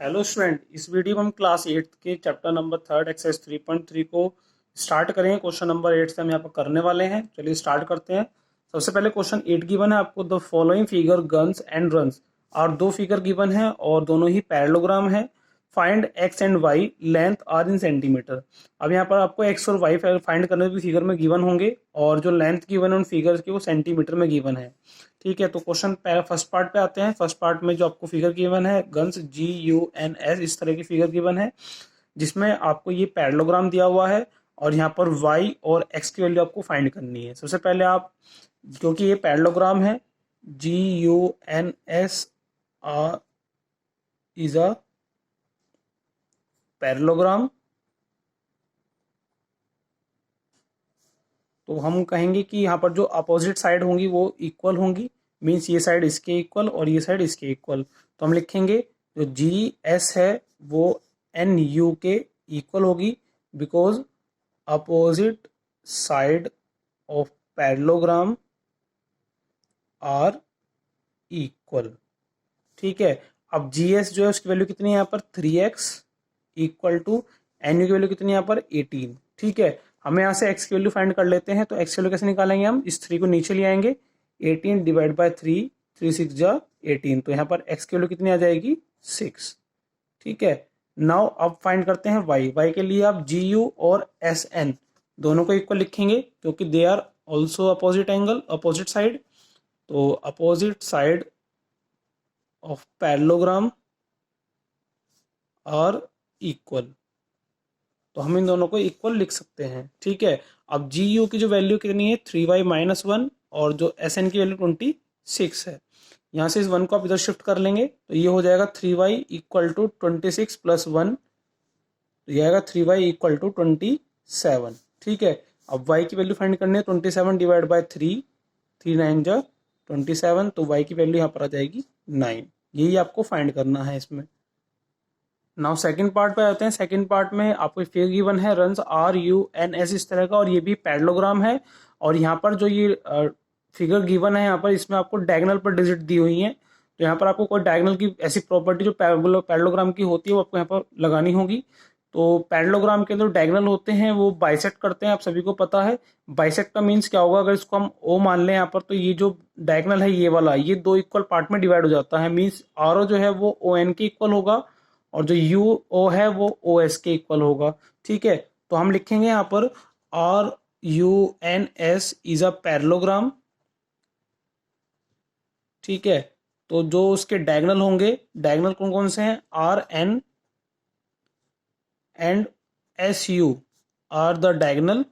Hello student, इस video में हम क्लास 8 के चैप्टर नंबर 3 एक्सरसाइज 3.3 को स्टार्ट करेंगे। क्वेश्चन नंबर 8 से हम यहाँ पर करने वाले हैं। चलिए स्टार्ट करते हैं। सबसे पहले क्वेश्चन 8 गिवन है आपको, the following figure guns and runs, और दो फिगर गिवन है और दोनों ही पैरेललोग्राम है। Find x and y length are in centimetre. अब यहाँ पर आपको एक्स और वाई फाइंड करने भी फिगर में गिवन होंगे और जो लेंथ गिवन है उन फिगर्स की वो सेंटीमीटर में गिवन है। ठीक है, तो क्वेश्चन फर्स्ट पार्ट पे आते हैं। फर्स्ट पार्ट में जो आपको फिगर गिवन है गन्स GUNS, इस तरह की फिगर गिवन है जिसमें आपको ये पैरेललोग्राम दिया हुआ है और यहाँ पर y और x की वैल्यू आपको फाइंड करनी है। सबसे पहले आप, क्योंकि ये पैरेललोग्राम है, GUNS इज अ पैरेललोग्राम, तो हम कहेंगे कि यहाँ पर जो अपोजिट साइड होंगी वो इक्वल होंगी। मीन्स ये साइड इसके इक्वल और ये साइड इसके इक्वल। तो हम लिखेंगे जो GS है वो NU के इक्वल होगी, because opposite side of parallelogram are equal. ठीक है, अब GS जो है उसकी वैल्यू कितनी है यहाँ पर 3x इक्वल टू NU की वैल्यू कितनी है यहाँ पर 18। ठीक है, हमें यहाँ से x की वैल्यू फाइंड कर लेते हैं। तो x की वैल्यू कैसे निकालेंगे, हम इस 3 को नीचे ले आएंगे। 18 डिवाइड बाय 3, 3 6 जा 18, तो यहाँ पर x की वैल्यू कितनी आ जाएगी 6। ठीक है, नाउ अब फाइंड करते हैं y के लिए आप GU और SN दोनों को इक्वल लिखेंगे क्योंकि they are also opposite angle, opposite side. तो opposite side of parallelogram are equal, तो हम इन दोनों को इक्वल लिख सकते हैं। ठीक है, अब GU की जो वैल्यू कितनी है 3y माइनस 1 और जो SN की वैल्यू 26 है। यहाँ से इस 1 को आप इधर शिफ्ट कर लेंगे तो ये हो जाएगा 3y इक्वल टू 26 प्लस 1, तो ये आएगा 3y इक्वल टू 27। ठीक है, अब y की वैल्यू फाइंड करनी है 27 डिवाइड बाय 3, 3 9 जा 27, तो y की वैल्यू यहाँ पर आ जाएगी 9। यही आपको फाइंड करना है इसमें। नाउ सेकंड पार्ट पे आते हैं। सेकंड पार्ट में आपको फिगर गिवन है रन्स RUNS इस तरह का, और ये भी पैरेललोग्राम है। और यहाँ पर जो ये फिगर गिवन है यहाँ पर, इसमें आपको डायगोनल पर डिजिट दी हुई है। तो यहाँ पर आपको कोई डायगोनल की ऐसी प्रॉपर्टी जो पैरेललोग्राम की होती है वो आपको यहाँ पर लगानी होगी। तो पैरेललोग्राम के अंदर डायगोनल होते हैं वो बाइसेक्ट करते हैं, आप सभी को पता है। बाइसेक्ट का मीन्स क्या होगा, अगर इसको हम O मान लें यहाँ पर, तो ये जो डायगोनल है ये वाला, ये दो इक्वल पार्ट में डिवाइड हो जाता है। मीन्स RO जो है वो ON के इक्वल होगा और जो UO है वो OS के इक्वल होगा। ठीक है, तो हम लिखेंगे यहाँ पर RUNS इज अ पैरेललोग्राम। ठीक है, तो जो उसके डायगोनल होंगे, डायगोनल कौन कौन से हैं, RN and SU are the diagonal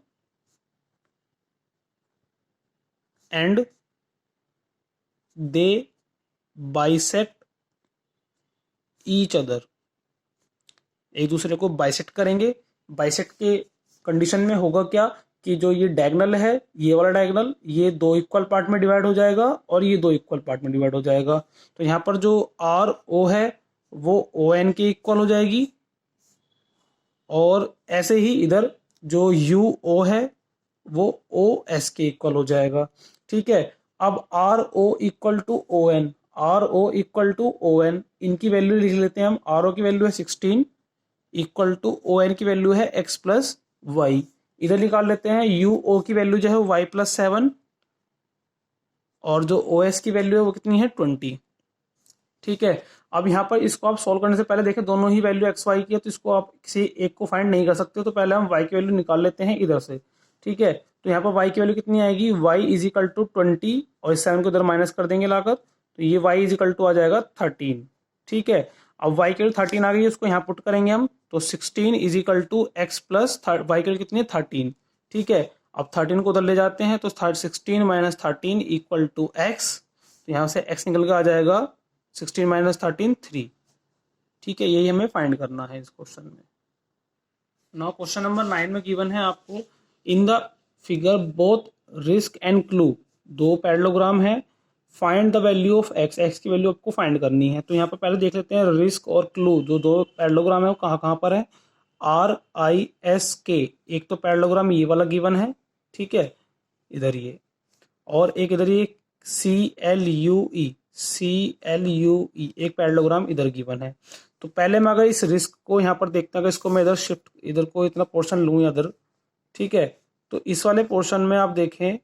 and they bisect each other. एक दूसरे को बाइसेक्ट करेंगे। बाइसेक्ट के कंडीशन में होगा क्या कि जो ये डायगोनल है, ये वाला डायगोनल, ये दो इक्वल पार्ट में डिवाइड हो जाएगा और ये दो इक्वल पार्ट में डिवाइड हो जाएगा। तो यहाँ पर जो RO है वो ON के इक्वल हो जाएगी, और ऐसे ही इधर जो UO है वो OS के इक्वल हो जाएगा। ठीक है, अब RO equal to ON, RO equal to ON, इनकी वैल्यू लिख लेते हैं हम। RO की वैल्यू है 16 इक्वल टू ON की वैल्यू है x प्लस वाई। इधर निकाल लेते हैं UO की वैल्यू जो है y प्लस 7, और जो OS की वैल्यू है वो कितनी है 20। ठीक है, अब यहाँ पर इसको आप सोल्व करने से पहले देखें दोनों ही वैल्यू एक्स वाई की है, तो इसको आप किसी एक को फाइंड नहीं कर सकते। तो पहले हम y की वैल्यू निकाल लेते हैं इधर से। ठीक है, तो यहाँ पर y की वैल्यू कितनी आएगी, y इज इक्वल टू 20 और इस 7 को इधर माइनस कर देंगे लाकर, तो ये y इज इक्वल टू आ जाएगा 13। ठीक है, अब y की वैल्यू 13 आ गई, उसको यहाँ पुट करेंगे हम, तो 16 is equal to x plus y की वैल्यू कितनी है 13। ठीक है, अब 13 को उधर ले जाते हैं तो 16 माइनस 13 इक्वल टू एक्स, तो यहाँ से x निकल के आ जाएगा 16 माइनस 13 3। ठीक है, यही हमें फाइंड करना है इस क्वेश्चन में। नाउ क्वेश्चन नंबर 9 में गिवन है आपको, in the figure both risk and clue, दो पैरेललोग्राम है, find the value of x, x की वैल्यू आपको फाइंड करनी है। तो यहाँ पर पहले देख लेते हैं रिस्क और क्लू, जो दो पैरेललोग्राम है वो कहाँ कहाँ पर है। RISK, एक तो पैरेललोग्राम ये वाला गिवन है, ठीक है, इधर ये, और एक इधर ये CLUE, CLUE एक पैरेललोग्राम इधर गिवन है। तो पहले मैं अगर इस रिस्क को यहाँ पर देखता हूँ, इसको मैं इधर शिफ्ट, इधर को इतना पोर्शन लूँ इधर, ठीक है। तो इस वाले पोर्शन में आप देखें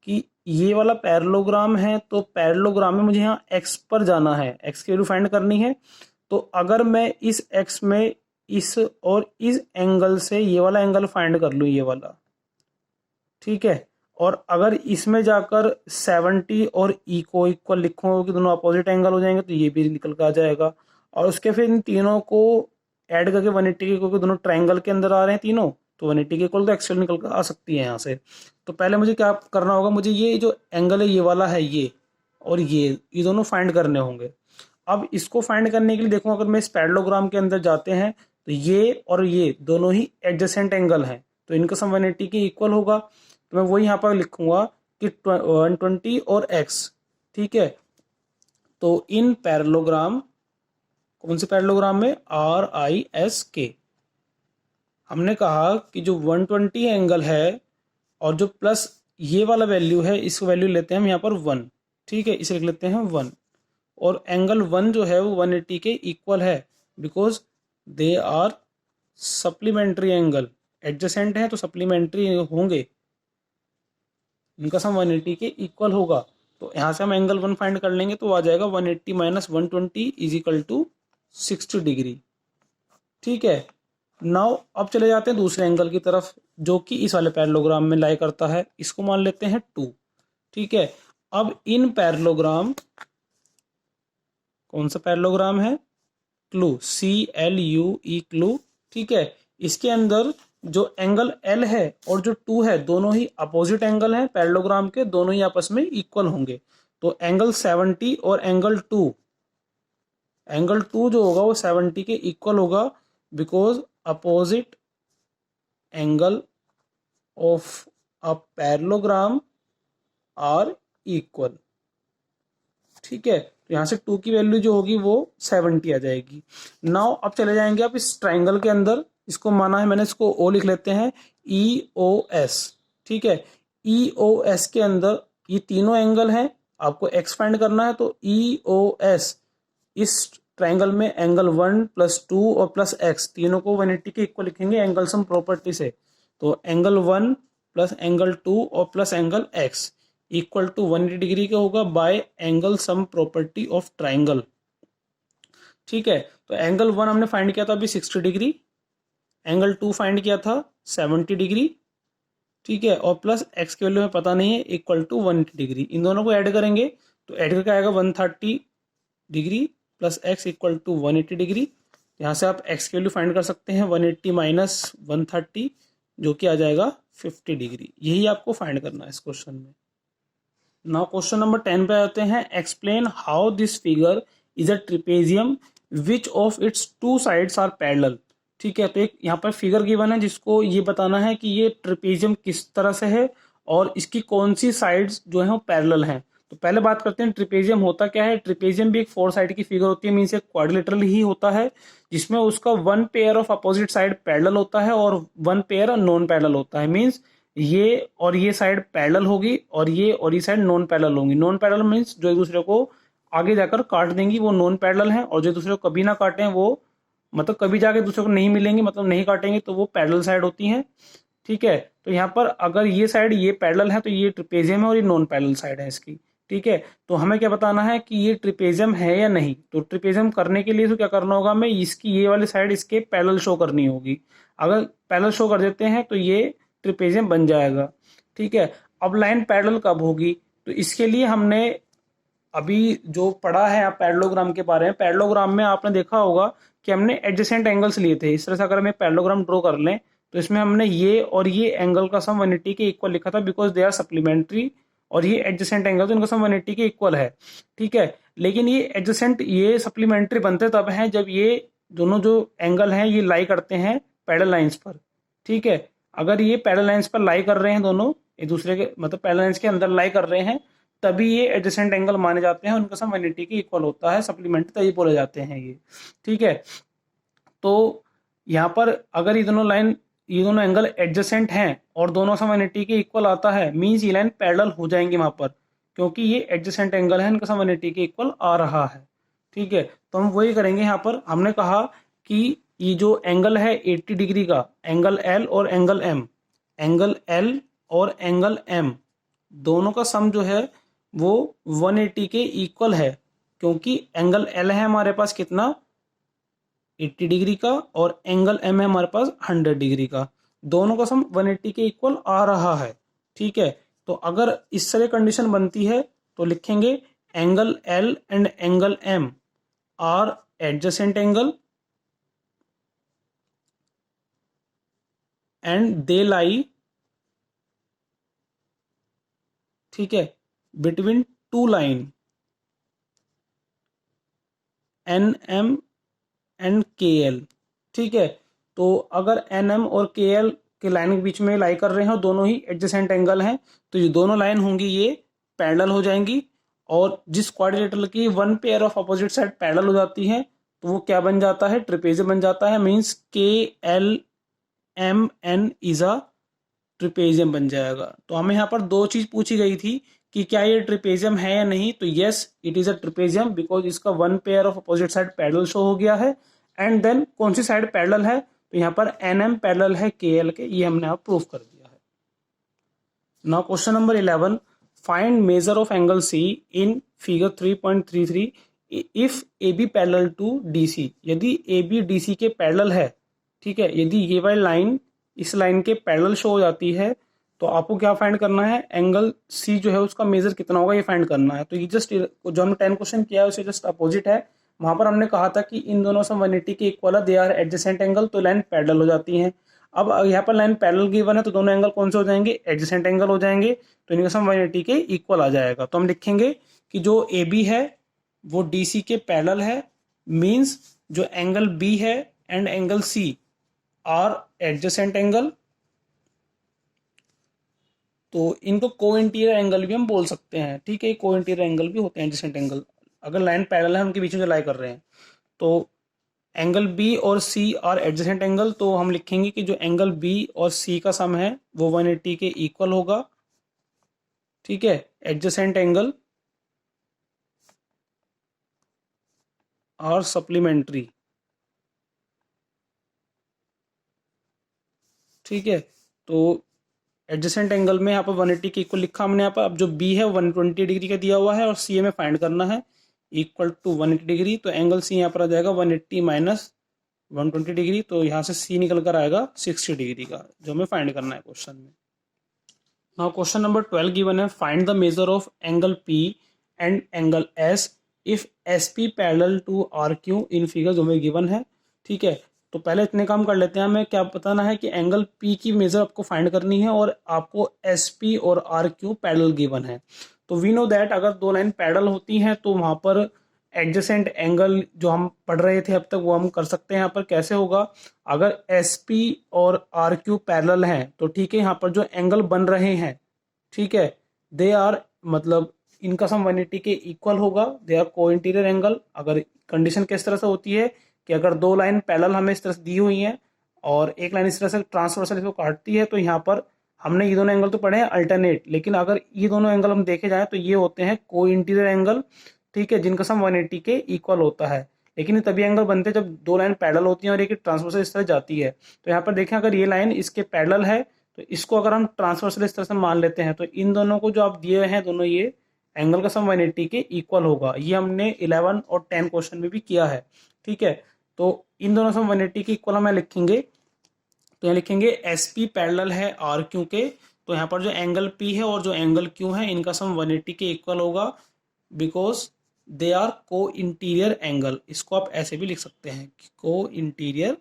कि ये वाला पैरेललोग्राम है, तो पैरेललोग्राम में मुझे यहाँ एक्स पर जाना है, एक्स की वैल्यू फाइंड करनी है। तो अगर मैं इस एक्स में इस और इस एंगल से ये वाला एंगल फाइंड कर लूँ, ये वाला, ठीक है, और अगर इसमें जाकर 70 और ई को इक्वल लिखूँ कि दोनों अपोजिट एंगल हो जाएंगे, तो ये भी निकल कर आ जाएगा। और उसके फिर इन तीनों को ऐड करके 180 के, क्योंकि दोनों ट्रायंगल के अंदर आ रहे हैं तीनों, तो 180 के इक्वल तो एक्चुअल निकल कर आ सकती है यहाँ से। तो पहले मुझे क्या करना होगा, मुझे ये जो एंगल है ये वाला है, ये और ये दोनों फाइंड करने होंगे। अब इसको फाइंड करने के लिए देखो, अगर मैं इस पैरेललोग्राम के अंदर जाते हैं तो ये और ये दोनों ही एडजेसेंट एंगल हैं, तो इनका सम 180 के इक्वल होगा। तो मैं वही यहाँ पर लिखूंगा कि 120 और x, ठीक है। तो इन पैरेललोग्राम, कौन से पैरेललोग्राम में, RISK, हमने कहा कि जो 120 एंगल है और जो प्लस ये वाला वैल्यू है, इस वैल्यू लेते हैं हम यहाँ पर 1, ठीक है, इसे लिख लेते हैं 1। और एंगल 1 जो है वो 180 के इक्वल है, because they are supplementary angle, adjacent है तो सप्लीमेंट्री होंगे, इनका सम 180 के इक्वल होगा। तो यहाँ से हम एंगल 1 फाइंड कर लेंगे, तो आ जाएगा 180 minus 120 is equal to 60 degree, ठीक है। नाउ अब चले जाते हैं दूसरे एंगल की तरफ, जो कि इस वाले पैरेललोग्राम में लाई करता है, इसको मान लेते हैं 2, ठीक है। अब इन पैरेललोग्राम, कौन सा पैरेललोग्राम है, क्लू, CLUE क्लू, ठीक है। इसके अंदर जो एंगल L है और जो 2 है, दोनों ही अपोजिट एंगल हैं पैरेललोग्राम के, दोनों ही आपस में इक्वल होंगे। तो एंगल 70 और एंगल 2, एंगल 2 जो होगा वो 70 के इक्वल होगा, because opposite angle of a parallelogram are equal, ठीक है। तो यहाँ से 2 की वैल्यू जो होगी वो 70 आ जाएगी। नाउ अब चले जाएंगे आप इस ट्राइंगल के अंदर, इसको माना है मैंने, इसको O लिख लेते हैं, EOS, ठीक है। EOS के अंदर ये तीनों एंगल हैं, आपको x फाइंड करना है, तो EOS इस ट्राइंगल में एंगल 1 प्लस 2 और प्लस x तीनों को 180 के इक्वल लिखेंगे एंगल सम प्रॉपर्टी से। तो एंगल 1 प्लस एंगल 2 और plus angle x equal to 180 degree का होगा by angle sum property of triangle, ठीक है। तो एंगल 1 हमने फाइंड किया था अभी 60 डिग्री, एंगल 2 फाइंड किया था 70 डिग्री, ठीक है, और प्लस x की वैल्यू हमें पता नहीं है, इक्वल टू 180 डिग्री। इन दोनों को ऐड करेंगे तो ऐड करके आएगा 130 degree plus x equal to 180 degree. यहाँ से आप x की वैल्यू फाइंड कर सकते हैं, 180 माइनस 130, जो कि आ जाएगा 50 डिग्री। यही आपको फाइंड करना है इस क्वेश्चन में। नाउ क्वेश्चन नंबर 10 पे आते हैं। Explain how this figure is a trapezium which of its 2 sides are parallel, ठीक है। तो एक यहाँ पर फिगर गिवन है जिसको ये बताना है कि ये ट्रिपेजियम किस तरह से है और इसकी कौन सी साइड्स जो है वो पैरेलल हैं। तो पहले बात करते हैं ट्रिपेजियम होता क्या है। ट्रिपेजियम भी एक 4 साइड की फिगर होती है, मीन्स एक क्वाड्रिलेटरल ही होता है, जिसमें उसका 1 pair of opposite side parallel होता है और 1 पेयर नॉन पैरेलल होता है। मीन्स ये और ये साइड पैरेलल होगी और ये साइड नॉन पैरेलल होंगी। नॉन पैरेलल मीन्स जो एक दूसरे को आगे जाकर काट देंगी वो नॉन पैरेलल हैं, और जो दूसरे को कभी ना काटें वो, मतलब कभी जाके दूसरे को नहीं मिलेंगे, मतलब नहीं काटेंगे, तो वो पैरेलल साइड होती हैं, ठीक है। तो यहाँ पर अगर ये साइड ये पैरेलल है तो ये ट्रिपेजियम है और ये नॉन पैरेलल साइड है इसकी, ठीक है। तो हमें क्या बताना है कि ये ट्रिपेजियम है या नहीं। तो ट्रिपेजियम करने के लिए तो क्या करना होगा, हमें इसकी ये वाली साइड इसके पैरेलल शो करनी होगी। अगर पैरेलल शो कर देते हैं तो ये ट्रिपेजियम बन जाएगा, ठीक है। अब लाइन पैरेलल कब होगी, तो इसके लिए हमने अभी जो पढ़ा है आप पैरेललोग्राम के बारे में, पैरेललोग्राम में आपने देखा होगा कि हमने एडजेसेंट एंगल्स लिए थे। इस तरह से अगर हम एक पैरेललोग्राम ड्रॉ कर लें तो इसमें हमने ये और ये एंगल का सम 180 के इक्वल लिखा था, बिकॉज दे आर सप्लीमेंट्री, और ये एडजेसेंट एंगल तो इनका सम 180 के इक्वल है, ठीक है। लेकिन ये एडजेसेंट, ये सप्लीमेंट्री बनते तब हैं जब ये दोनों जो एंगल हैं ये लाई करते हैं पैरेलल लाइंस पर, ठीक है। अगर ये पैरेलल लाइंस पर लाई कर रहे हैं दोनों एक दूसरे के, मतलब पैरेलल लाइंस के अंदर लाई कर रहे हैं, तभी ये एडजेसेंट एंगल माने जाते हैं, उनका सम 180 के इक्वल होता है, सप्लीमेंट्री तभी बोले जाते हैं ये, ठीक है। तो यहाँ पर अगर ये दोनों एंगल एडजेसेंट हैं और दोनों सम 180 के इक्वल आता है, मीन्स ये लाइन पैरेलल हो जाएंगी वहां पर, क्योंकि ये एडजेसेंट एंगल है, इनका सम 180 के इक्वल आ रहा है, ठीक है, तो हम वही करेंगे। यहाँ पर हमने कहा कि ये जो एंगल है 80 डिग्री का, एंगल एल और एंगल एम, एंगल एल और एंगल एम दोनों का सम जो है वो 180 के इक्वल है, क्योंकि एंगल एल है हमारे पास कितना 80 डिग्री का और एंगल एम है हमारे पास 100 डिग्री का, दोनों का सम 180 के इक्वल आ रहा है। ठीक है, तो अगर इस तरह कंडीशन बनती है तो लिखेंगे angle L and angle M are adjacent angle and they lie, ठीक है, between two line N M and K L. ठीक है, तो अगर एन एम और के एल के लाइन के बीच में लाई कर रहे हैं, दोनों ही एडजेसेंट एंगल हैं, तो ये दोनों लाइन होंगी ये पैरेलल हो जाएंगी, और जिस क्वाड्रिलेटरल की one pair of opposite side parallel हो जाती है तो वो क्या बन जाता है, ट्रिपेजियम बन जाता है। Means K L M N is a trapezium बन जाएगा। तो हमें यहाँ पर दो चीज पूछी गई थी कि क्या ये ट्रिपेजियम है या नहीं, तो yes it is a trapezium because इसका one pair of opposite side parallel show हो गया है। एंड देन कौन सी साइड पैरेलल है, तो यहाँ पर एन एम पैरेलल है के एल के, ये हमने यहाँ प्रूफ कर दिया है। Now question number 11, find measure of angle C in figure 3.33 if A B parallel to D C. यदि ए बी डी सी के पैरेलल है, ठीक है, यदि ये वाली लाइन इस लाइन के पैरेलल शो हो जाती है, तो आपको क्या फाइंड करना है, एंगल सी जो है उसका मेजर कितना होगा ये फाइंड करना है। तो ये जस्ट जो हमने 10 क्वेश्चन किया है उसे जस्ट अपोजिट है। वहां पर हमने कहा था कि इन दोनों सम 180 के इक्वल है, दे आर एडजेसेंट एंगल, तो लाइन पैरेलल हो जाती है। अब यहाँ पर लाइन पैरेलल गिवन है तो दोनों एंगल कौन से हो जाएंगे, एडजेसेंट एंगल हो जाएंगे, तो इनका सम 180 के इक्वल आ जाएगा। तो हम लिखेंगे कि जो ए बी है वो डी सी के पैरेलल है, मीन्स जो एंगल बी है and angle C are adjacent angle, तो इनको को इंटीरियर एंगल भी हम बोल सकते हैं। ठीक है, को इंटीरियर एंगल भी होते हैं एडजेसेंट एंगल, अगर लाइन पैरेलल है उनके बीच में जो लाई कर रहे हैं। तो एंगल बी और सी आर एडजेसेंट एंगल, तो हम लिखेंगे कि जो एंगल बी और सी का सम है वो 180 के इक्वल होगा। ठीक है, एडजेसेंट एंगल आर सप्लीमेंट्री। ठीक है, तो एडजेसेंट एंगल में यहाँ पर 180 के इक्वल लिखा हमने यहाँ पर। अब जो बी है 120 डिग्री का दिया हुआ है और सी हमें फाइंड करना है इक्वल टू 180 डिग्री, तो एंगल सी यहाँ पर आ जाएगा 180 माइनस 120 डिग्री, तो यहाँ से सी निकल कर आएगा 60 डिग्री का, जो हमें फाइंड करना है क्वेश्चन में। नाउ क्वेश्चन नंबर 12 गिवन है, find the measure of angle P and angle S if S P parallel to R Q in figure, जो हमें गिवन है। ठीक है, तो पहले इतने काम कर लेते हैं। हमें क्या बताना है कि एंगल पी की मेजर आपको फाइंड करनी है और आपको एस पी और आर क्यू पैरेलल गिवन है। तो वी नो दैट अगर दो लाइन पैरेलल होती हैं तो वहां पर एडजेसेंट एंगल जो हम पढ़ रहे थे अब तक वो हम कर सकते हैं। यहाँ पर कैसे होगा, अगर एस पी और आर क्यू पैरेलल हैं तो ठीक है, यहाँ पर जो एंगल बन रहे हैं, ठीक है, दे आर मतलब इनका सम 180 के इक्वल होगा, दे आर को इंटीरियर एंगल। अगर कंडीशन किस तरह से होती है कि अगर दो लाइन पैरेलल हमें इस तरह से दी हुई हैं और एक लाइन इस तरह से ट्रांसवर्सल इसको काटती है, तो यहाँ पर हमने ये दोनों एंगल तो पढ़े हैं अल्टरनेट, लेकिन अगर ये दोनों एंगल हम देखे जाए तो ये होते हैं को इंटीरियर एंगल। ठीक है, जिनका सम 180 के इक्वल होता है। लेकिन ये तभी एंगल बनते हैं जब दो लाइन पैरेलल होती हैं और एक ट्रांसवर्सल इस तरह जाती है। तो यहाँ पर देखें अगर ये लाइन इसके पैरेलल है तो इसको अगर हम ट्रांसवर्सल इस तरह से मान लेते हैं तो इन दोनों को जो आप दिए हैं दोनों ये एंगल का सम 180 के इक्वल होगा। ये हमने 11 और 10 क्वेश्चन में भी किया है। ठीक है, तो इन दोनों सम 180 के इक्वल हम लिखेंगे, तो यहाँ लिखेंगे एस पी पैरेलल है आर क्यू के, तो यहाँ पर जो एंगल पी है और जो एंगल क्यू है इनका सम 180 के इक्वल होगा बिकॉज दे आर को इंटीरियर एंगल। इसको आप ऐसे भी लिख सकते हैं को इंटीरियर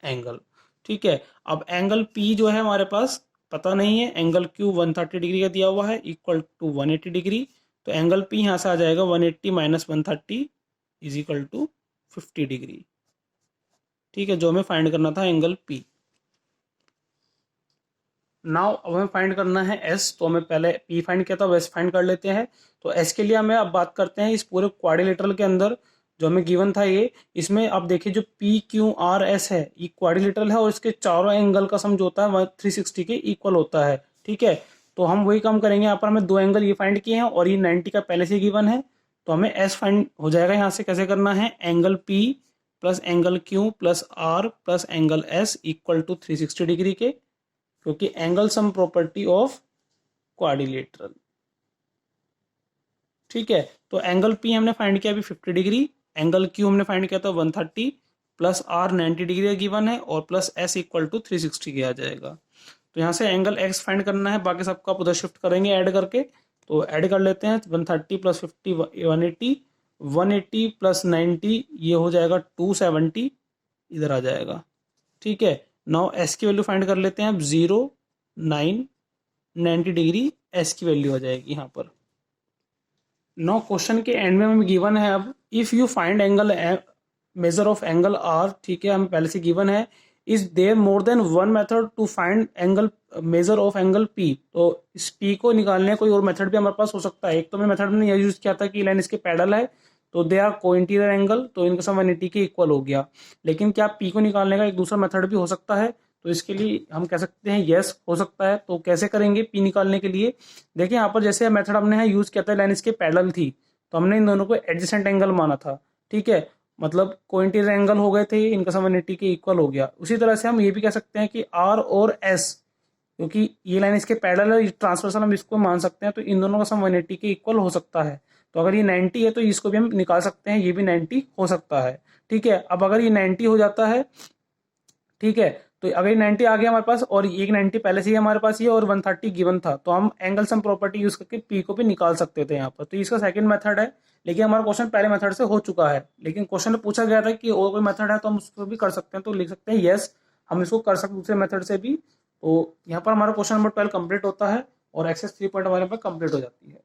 एंगल। ठीक है, अब एंगल पी जो है हमारे पास पता नहीं है, एंगल क्यू 130 डिग्री का दिया हुआ है इक्वल टू 180 डिग्री, तो एंगल पी यहाँ से आ जाएगा 180 minus 130 is equal to 50 degree. ठीक है, जो हमें फाइंड करना था एंगल पी। नाउ अब हमें फाइंड करना है एस, तो हमें पहले पी फाइंड किया था अब एस फाइंड कर लेते हैं। तो एस के लिए हमें अब बात करते हैं इस पूरे क्वाड्रिलेटरल के अंदर जो हमें गिवन था ये, इसमें आप देखिए जो पी क्यू आर एस है ये क्वाड्रिलेटरल है और इसके चारों एंगल का सम जो होता है 360 के इक्वल होता है। ठीक है, तो हम वही काम करेंगे। यहाँ पर हमें दो एंगल ये फाइंड किए हैं और ये 90 का पहले से गिवन है, तो हमें एस फाइंड हो जाएगा। यहाँ से कैसे करना है, angle P plus angle Q plus R plus angle S equal to 360 degree के, क्योंकि angle sum property of quadrilateral. ठीक है, तो एंगल पी हमने फाइंड किया अभी 50 डिग्री, एंगल क्यू हमने फाइंड किया था 130, प्लस आर 90 डिग्री का गिवन है, और प्लस एस इक्वल टू 360 किया जाएगा। तो यहाँ से एंगल एक्स फाइंड करना है, बाकी सबका आप उधर शिफ्ट करेंगे ऐड करके। तो ऐड कर लेते हैं, 130 प्लस 50 180, 180 प्लस 90 ये हो जाएगा 270, इधर आ जाएगा। ठीक है, नाउ एस की वैल्यू फाइंड कर लेते हैं अब, 0 9 90 डिग्री एस की वैल्यू आ जाएगी यहाँ पर। नो क्वेश्चन के एंड में हमें गिवन है अब, if you find angle measure of angle R, ठीक है, हमें पहले से गिवन है, is there more than one method to find angle measure of angle P. तो इस पी को निकालने कोई और मेथड भी हमारे पास हो सकता है। एक तो मैं मेथड में यह यूज किया था कि लाइन इसके पैरेलल है तो दे आर को इंटीरियर एंगल, तो इनका सम 180 के इक्वल हो गया। लेकिन क्या पी को निकालने का एक दूसरा मेथड भी हो सकता है? तो इसके लिए हम कह सकते हैं यस हो सकता है। तो कैसे करेंगे पी निकालने के लिए? देखिए यहाँ पर जैसे मेथड हमने यहाँ यूज किया था, लाइन इसके पैरेलल थी तो हमने इन दोनों को एडजेसेंट एंगल माना था। ठीक है, मतलब कोइंटीरियर एंगल हो गए थे, इनका सम 180 के इक्वल हो गया। उसी तरह से हम ये भी कह सकते हैं कि आर और एस, क्योंकि ये लाइन इसके पैरेलल है, ट्रांसवर्सल हम इसको मान सकते हैं, तो इन दोनों का सम 180 के इक्वल हो सकता है। तो अगर ये 90 है तो इसको भी हम निकाल सकते हैं, ये भी 90 हो सकता है। ठीक है, अब अगर ये 90 हो जाता है, ठीक है, तो अगर ये 90 आ गया हमारे पास और एक 90 पहले से ही हमारे पास ये और 130 गिवन था, तो हम एंगल सम प्रॉपर्टी यूज करके पी को भी निकाल सकते थे यहाँ पर। तो इसका सेकंड मेथड है, लेकिन हमारा क्वेश्चन पहले मेथड से हो चुका है। लेकिन क्वेश्चन में पूछा गया था कि और कोई मेथड है तो हम उसको भी कर सकते हैं, तो लिख सकते हैं यस हम इसको कर सकते हैं दूसरे मेथड से भी। तो यहाँ पर हमारा क्वेश्चन नंबर 12 कंप्लीट होता है और एक्सरसाइज 3 पॉइंट हमारे पास कंप्लीट हो जाती है।